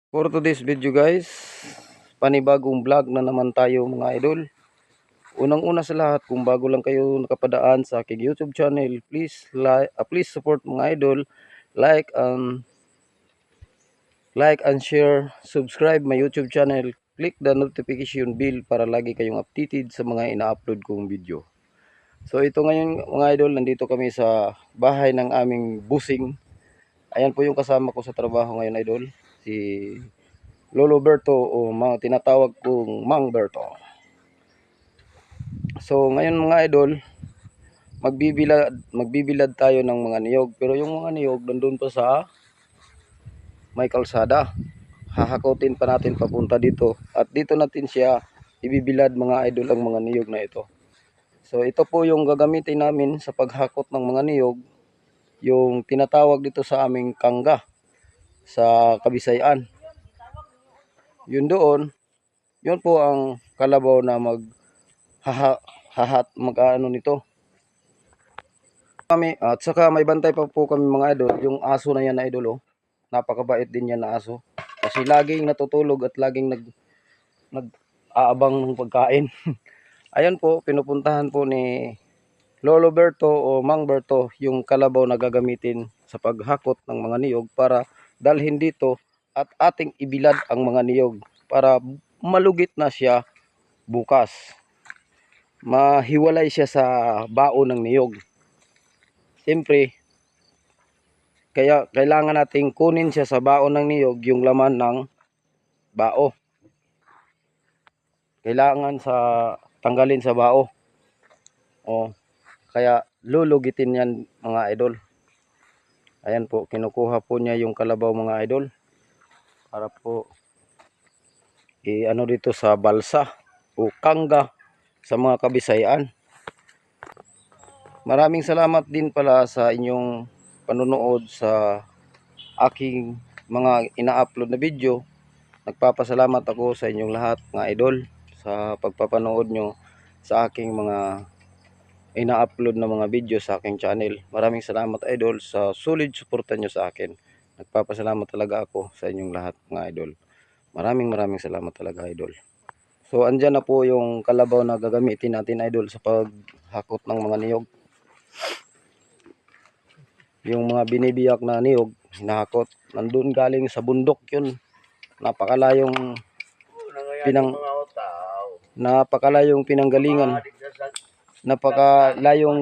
For today's video guys, panibagong vlog na naman tayo mga idol. Unang-una sa lahat, kung bago lang kayo nakapadaan sa aking YouTube channel, please support mga idol, like and share, subscribe my YouTube channel, click the notification bell para lagi kayong updated sa mga ina-upload kong video. So ito ngayon mga idol, nandito kami sa bahay ng aming busing. Ayan po yung kasama ko sa trabaho ngayon idol, si Lolo Berto o mga tinatawag kong Mang Berto. So ngayon mga idol, magbibilad tayo ng mga niyog, pero yung mga niyog nandun pa sa may kalsada. Hahakotin pa natin papunta dito at dito natin siya ibibilad mga idol ang mga niyog na ito. So ito po yung gagamitin namin sa paghakot ng mga niyog, yung tinatawag dito sa aming kangga sa Kabisayan. Yun doon, yun po ang kalabaw na mag-ano nito. At saka may bantay pa po kami mga idol, yung aso na yan na idol oh. Napakabait din yan na aso. Kasi laging natutulog at laging nag-aabang ng pagkain. Ayan po, pinupuntahan po ni Lolo Berto o Mang Berto yung kalabaw na gagamitin sa paghakot ng mga niyog para dalhin dito at ating ibilad ang mga niyog para malugit na siya bukas. Mahiwalay siya sa baon ng niyog. Siyempre, kaya kailangan nating kunin siya sa baon ng niyog yung laman ng bao. Kailangan tanggalin sa bao. Kaya lulugitin yan mga idol. Ayan po, kinukuha po niya yung kalabaw mga idol. Para po ano dito sa balsa o kangga sa mga Kabisayan. Maraming salamat din pala sa inyong panonood sa aking mga ina-upload na video. Nagpapasalamat ako sa inyong lahat mga idol sa pagpapanood nyo sa aking mga ina-upload na mga video sa aking channel. Maraming salamat idol sa solid suporta nyo sa akin. Nagpapasalamat talaga ako sa inyong lahat mga idol. Maraming salamat talaga idol. So andyan na po yung kalabaw na gagamitin natin idol sa paghakot ng mga niyog. Yung mga binibiyak na niyog, hinahakot. Nandun galing sa bundok yun. Napakalayong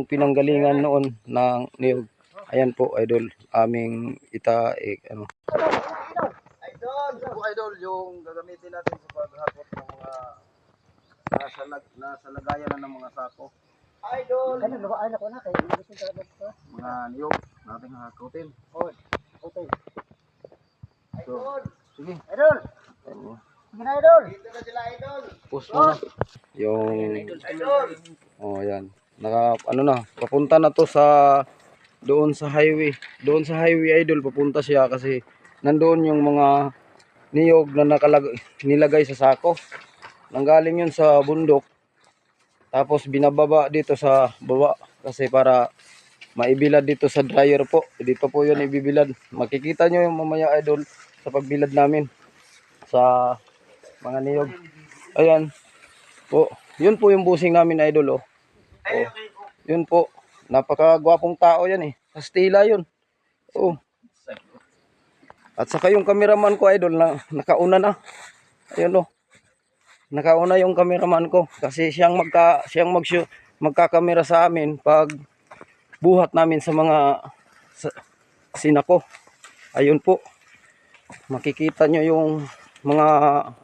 pinanggalingan noon ng niyog. Ayan po idol, aming idol yung gagamitin natin sa paghakot ng mga nasa lagayan na ng mga sako. Idol, mga niyog natin hahakotin. Okay. So, sige. Idol. Idol. Dito na sila idol. Push mo na. Yung yan. Papunta na to doon sa highway. Doon sa highway idol papunta siya kasi nandoon yung mga niyog na nilagay sa sako. Nanggaling yun sa bundok. Tapos binababa dito sa baba kasi para maibilad dito sa dryer po. Dito po yun ibibilad. Makikita nyo yung mamaya idol sa pagbilad namin sa mga niyog. Ayan po. Yun po yung busing namin idol oh. Yun po. Napakagwapong tao yan eh. Kastila yun. Oh. At saka yung cameraman ko idol na nakauna na. Ayun oh. Nakauna yung cameraman ko kasi siyang magkakamera sa amin pag buhat namin sa mga sinako. Ayun po. Makikita nyo yung mga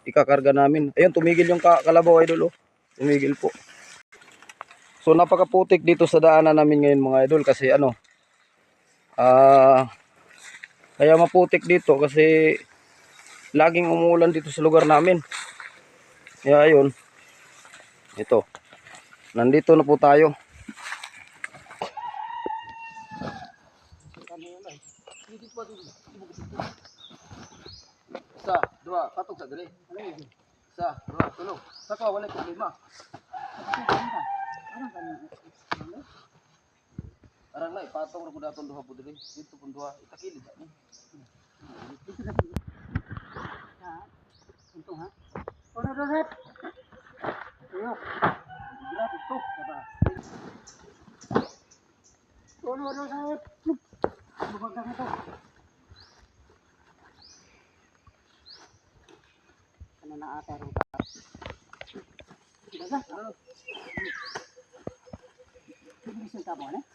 ikakarga namin. Ayun, tumigil yung kalabaw idol oh. Tumigil po. So napakaputik dito sa daanan namin ngayon mga idol kasi kaya maputik dito kasi laging umuulan dito sa lugar namin. Kaya ayun. Ito. Nandito na po tayo. Isa, dua, katog sa dali. Isa, dua, tulo. Saka wala problema. Arang na ipatong ra pud aton duha pud diri. Dito pud duha itakilid ani. Uno, dos, set. Ayo. Gila tutup. Uno, dos, set. Bukan ito. Ano na ata rin ka? Daga? Bisa ka mo, ne?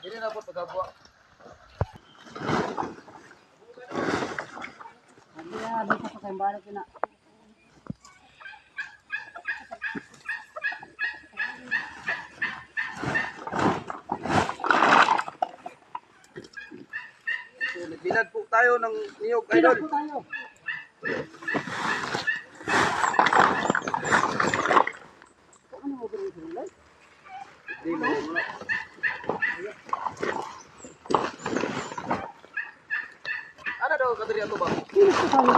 Ini na po tagabuwa. Ada sa kembali kina. Bilad po tayo ng niyog, idol. Bilad po tayo. Ano mo gawin sa nilay? Hindi mo muna. Ano daw kadiri ato ba? Bilad po tayo.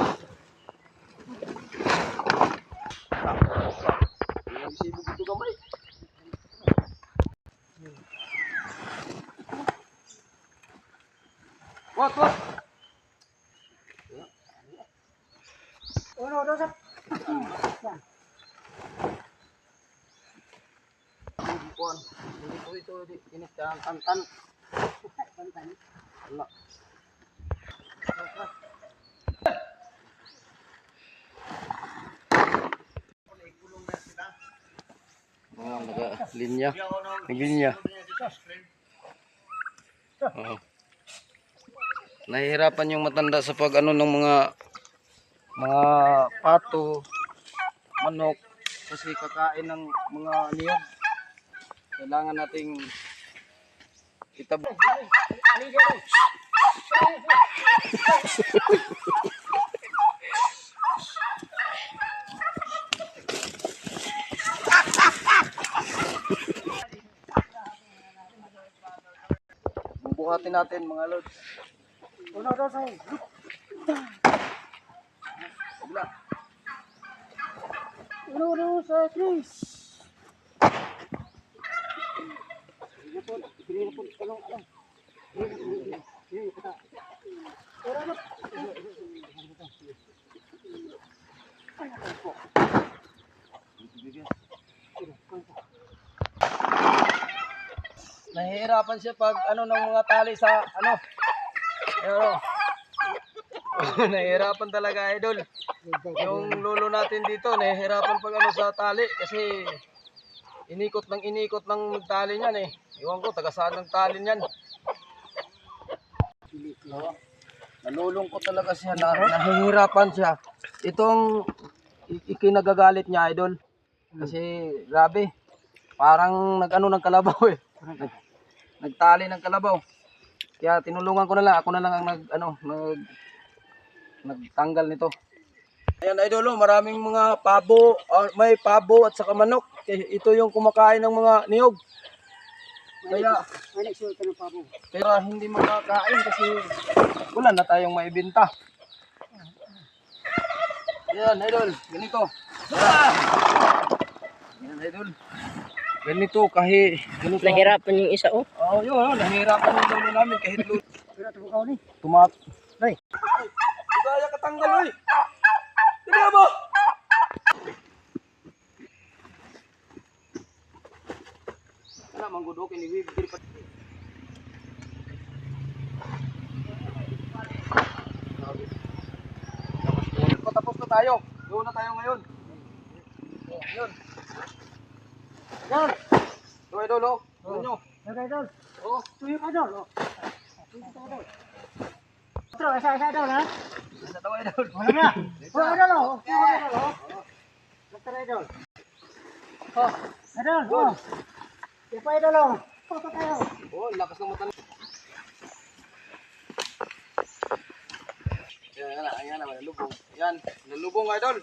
Yung sibog ito gamay. Wat. Uno, dos, set. Yan. Kuan. Hindi po ito init ka tantan. Pantan. Wala. Oh, naka-linya. Nag-linya. Oh. Nahihirapan yung matanda sa pag ano ng mga pato, manok kasi kakain ng mga niyog. Kailangan nating itab. Bubuhatin natin mga lods. Uno, dos, set. Wala. Uno, dos, set. Please. Nahihirapan siya pag ano ng mga tali sa ano. Pero nahihirapan talaga, idol. Yung lolo natin dito nahihirapan pag ano sa tali kasi inikot ng tali niyan eh. Iwan ko taga saan ng tali niyan. Nalulungkot talaga siya, nahihirapan siya. Itong ikinagagalit niya, idol. Kasi grabe. Parang ng kalabaw eh. Nagtali ng kalabaw. Kaya tinulungan ko na lang, ako na lang ang nagtanggal nito. Ayan, idol, oh, maraming mga pabo, may pabo at saka manok. Ito yung kumakain ng mga niyog. Kaya hindi makakain kasi wala na tayong maibenta. Ayan, idol, ganito. Ayan, idol. Ganito ganito. Nahirapan yung isa, oh. Oh, yun, nahirapan yung lolo namin kahit lolo. Pero tumaw ni. Tumat. Ay. Kaya katanggal, oy. Tignan mo. Kana manggudo kini bibigil pa. Tapos na tayo. Doon na tayo ngayon. Yun. Idol. So, idol, oh. Doon nyo. Okay, idol. Oh. Tuyo ka, idol. Oh. Tuyo ka, idol. Otro, isa, idol, ha? Nasa tawa, idol. Wala na. Oh, idol, oh. Tuyo ka, idol, oh. Otro, idol. Oh, idol, oh. Ipa, idol, oh. Foto tayo. Oh, lakas ng mata. Ayan na, nalubong. Ayan, nalubong, idol.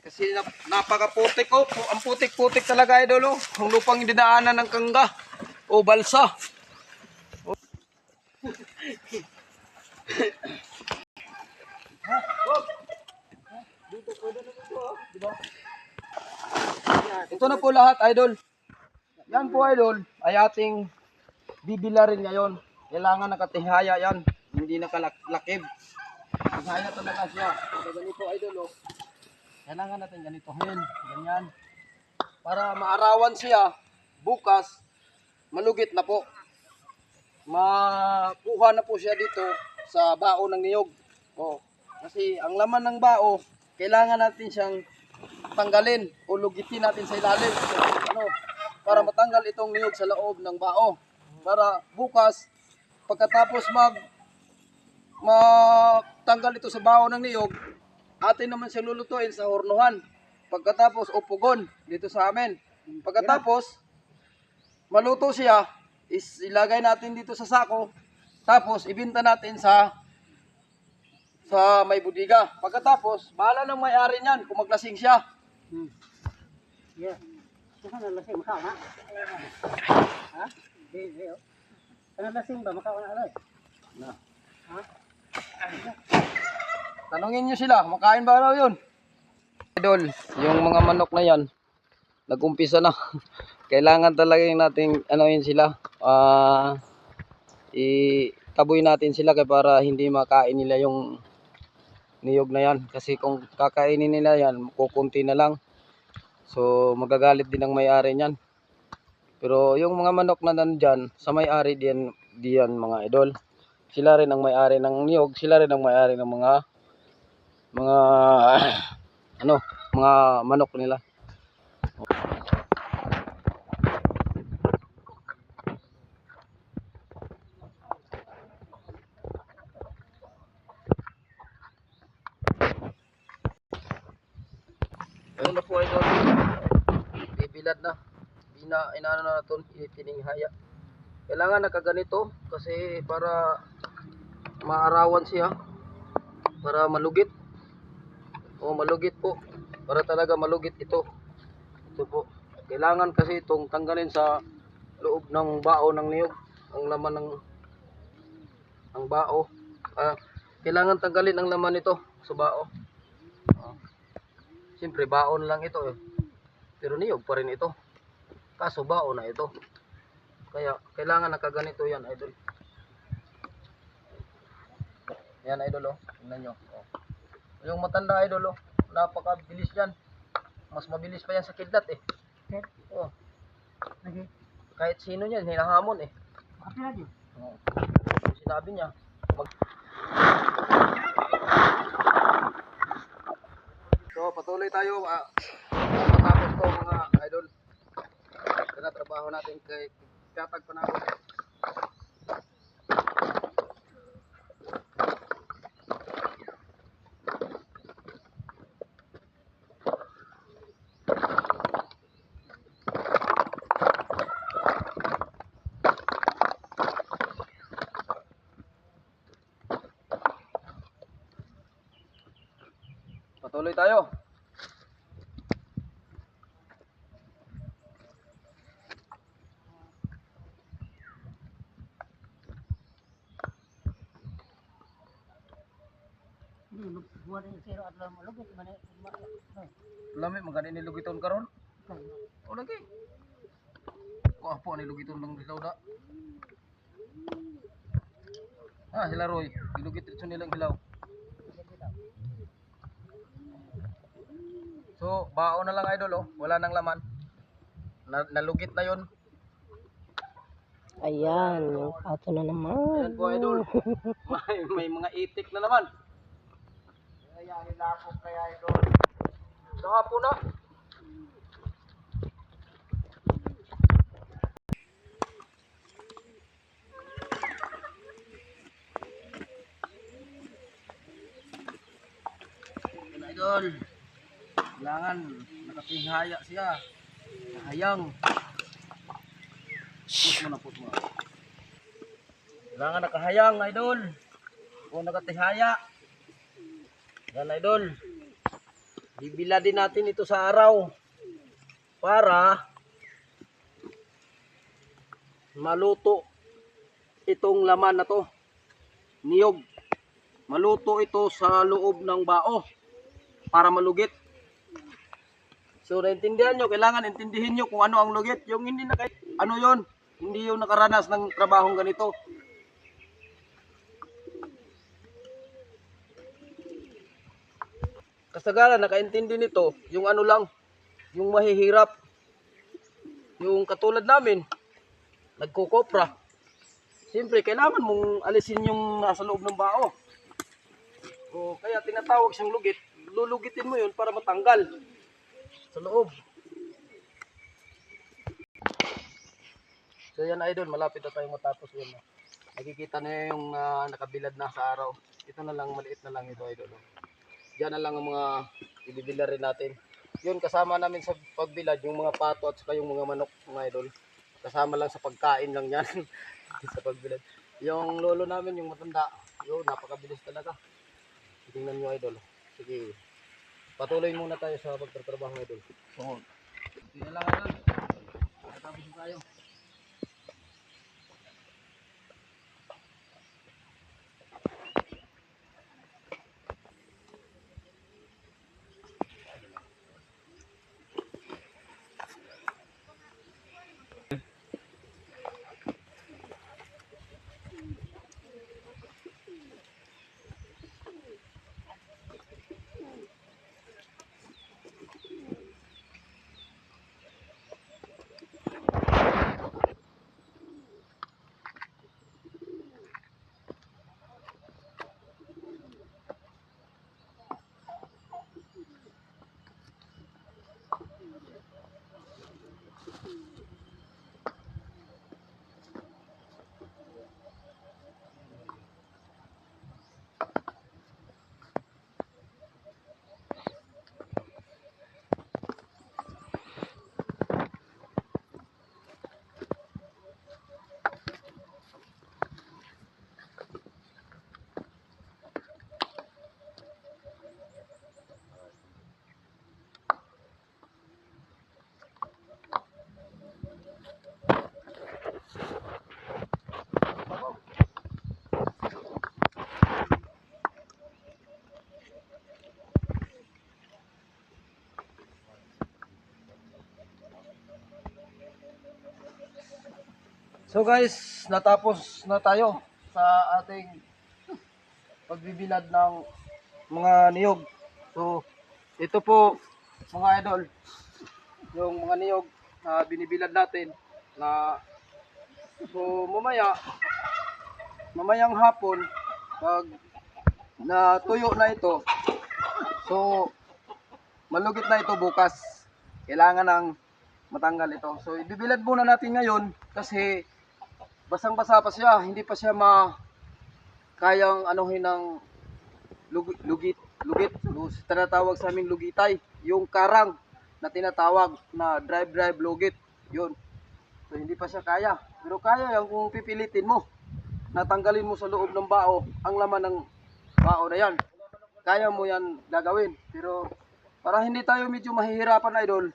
Kasi napaka-putik, oh. Ang putik-putik talaga, idol, oh. Ang lupang dinaanan ng kangga. O balsa. Oh. Dito pwede na dito, oh. Diba? Ito na po lahat, idol. Yan po, idol, ay ating bibilarin ngayon. Kailangan nakatihaya yan. Hindi nakalakib. Tihaya talaga siya. Pag ganito idol oh. Kailangan natin ganitohin. Ganyan. Para maarawan siya. Bukas, malugit na po. Makuha na po siya dito sa bao ng niyog. Oh. Kasi ang laman ng bao, kailangan natin siyang tanggalin o lugitin natin sa ilalim. Ano? Para matanggal itong niyog sa loob ng bao. Para bukas, pagkatapos matanggal ito sa bao ng niyog, atin naman siya lulutuin sa hornuhan. Pagkatapos upugon dito sa amin. Pagkatapos maluto siya, ilagay natin dito sa sako. Tapos ibenta natin sa may budiga. Pagkatapos, bahala ng may-ari niyan kung maglasing siya. Yeah. Saan na lasing makaw na? Ha? Di, oh. Saan lasing ba makaw na alay? Na. Ha? Tanungin niyo sila, makain ba raw yun? Idol, yung mga manok na yan, nag-umpisa na. Kailangan talaga nating yun sila. Itaboy natin sila para hindi makain nila yung niyog na yan. Kasi kung kakainin nila yan, kukunti na lang. So magagalit din ang may-ari niyan. Pero yung mga manok na nandyan, sa may-ari diyan mga idol. Sila rin ang may-ari ng niyog, sila rin ang may-ari ng mga mga manok nila. Ayun na po idol. Bibilad na. Inaano na natin, itinihaya. Kailangan nakaganito kasi para maarawan siya. Para malugit. O malugit po. Para talaga malugit ito. Ito po. Kailangan kasi itong tanggalin sa loob ng bao ng niyog. Ang laman ng bao. Kailangan tanggalin ang laman nito sa bao. Siyempre baon lang ito eh. Pero niyog pa rin ito. Kaso baon na ito. Kaya kailangan nakaganito yan idol. Yan idol oh. Tingnan nyo. Oh. Yung matanda idol oh. Napakabilis yan. Mas mabilis pa yan sa kidlat eh. Oh. Kahit sino yan, hinahamon eh. Oh. Sinabi niya. So patuloy tayo. Matapos to mga idol. Trabaho natin kay Katag Panahon. Patuloy tayo. Buwan ng zero at lang malugit man eh. Lami magani ni lugiton karon. O lagi. Ko apo ni lugiton lang bitaw da. Sila Roy, ilugit ito nilang hilaw. So, bao na lang idol oh, wala nang laman. Nalugit na 'yon. Ayan, ato na naman. Ayan po idol. May mga itik na naman. Kaya nilapok kaya idol. Dapo na. Ayan idol. Kailangan nakapihaya siya. Hayang. Put mo. Kailangan nakahayang idol. O nakatihaya. Yan idol. Bibiladin natin ito sa araw para maluto itong laman na to. Niyog. Maluto ito sa loob ng bao para malugit. So naintindihan nyo, kailangan intindihin nyo kung ano ang lugit. Yung hindi hindi yung nakaranas ng trabahong ganito. kasagaran nakaintindi nito, yung ano lang, yung mahihirap, yung katulad namin, nagkukopra. Siyempre, kailangan mong alisin yung nasa loob ng bao. O kaya tinatawag siyang lugit, lulugitin mo yun para matanggal sa loob. So yan idol, malapit na tayong matapos yun. Nakikita na yung nakabilad na sa araw. Ito na lang, maliit na lang ito idol. Diyan na lang ang mga ibibila rin natin. Yun, kasama namin sa pagbilad, yung mga pato at saka yung mga manok, mga idol. Kasama lang sa pagkain lang yan. Sa pagbilad. Yung lolo namin, yung matanda, yun, napakabilis talaga. Tingnan nyo idol. Sige, patuloy muna tayo sa pagtatrabaho idol. Oo. Hindi na lang idol. Tapos na tayo. So guys, natapos na tayo sa ating pagbibilad ng mga niyog. So, ito po mga idol, yung mga niyog na binibilad natin na so mamayang hapon pag natuyo na ito, so malugit na ito bukas. Kailangan ng matanggal ito. So ibibilad muna natin ngayon kasi basang-basa pa siya, hindi pa siya kayang anuhin ng lugit. Tinatawag sa aming lugitay, yung karang na tinatawag na drive lugit. Yun. So hindi pa siya kaya. Pero kaya yan kung pipilitin mo. Natanggalin mo sa loob ng bao ang laman ng bao na yan. Kaya mo yan gagawin. Pero para hindi tayo medyo mahihirapan idol,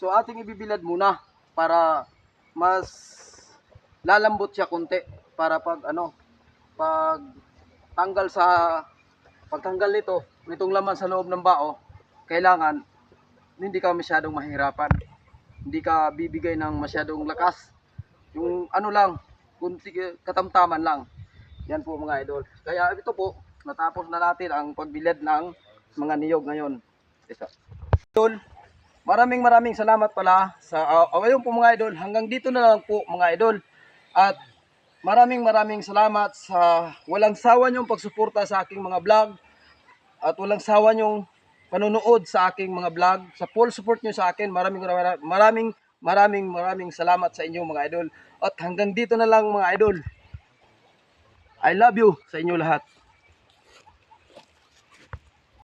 so ating ibibilad muna para mas lalambot siya konti para pag pagtanggal nitong laman sa loob ng bao, kailangan hindi ka masyadong mahirapan. Hindi ka bibigay ng masyadong lakas. Yung lang, kunti katamtaman lang. Yan po mga idol. Kaya ito po, natapos na natin ang pagbilad ng mga niyog ngayon. Idol, maraming salamat pala sa ayun po mga idol. Hanggang dito na lang po mga idol. At maraming salamat sa walang sawa niyong pagsuporta sa aking mga vlog at walang sawa niyong panonood sa aking mga vlog. Sa full support niyo sa akin, maraming salamat sa inyo mga idol. At hanggang dito na lang mga idol. I love you sa inyo lahat.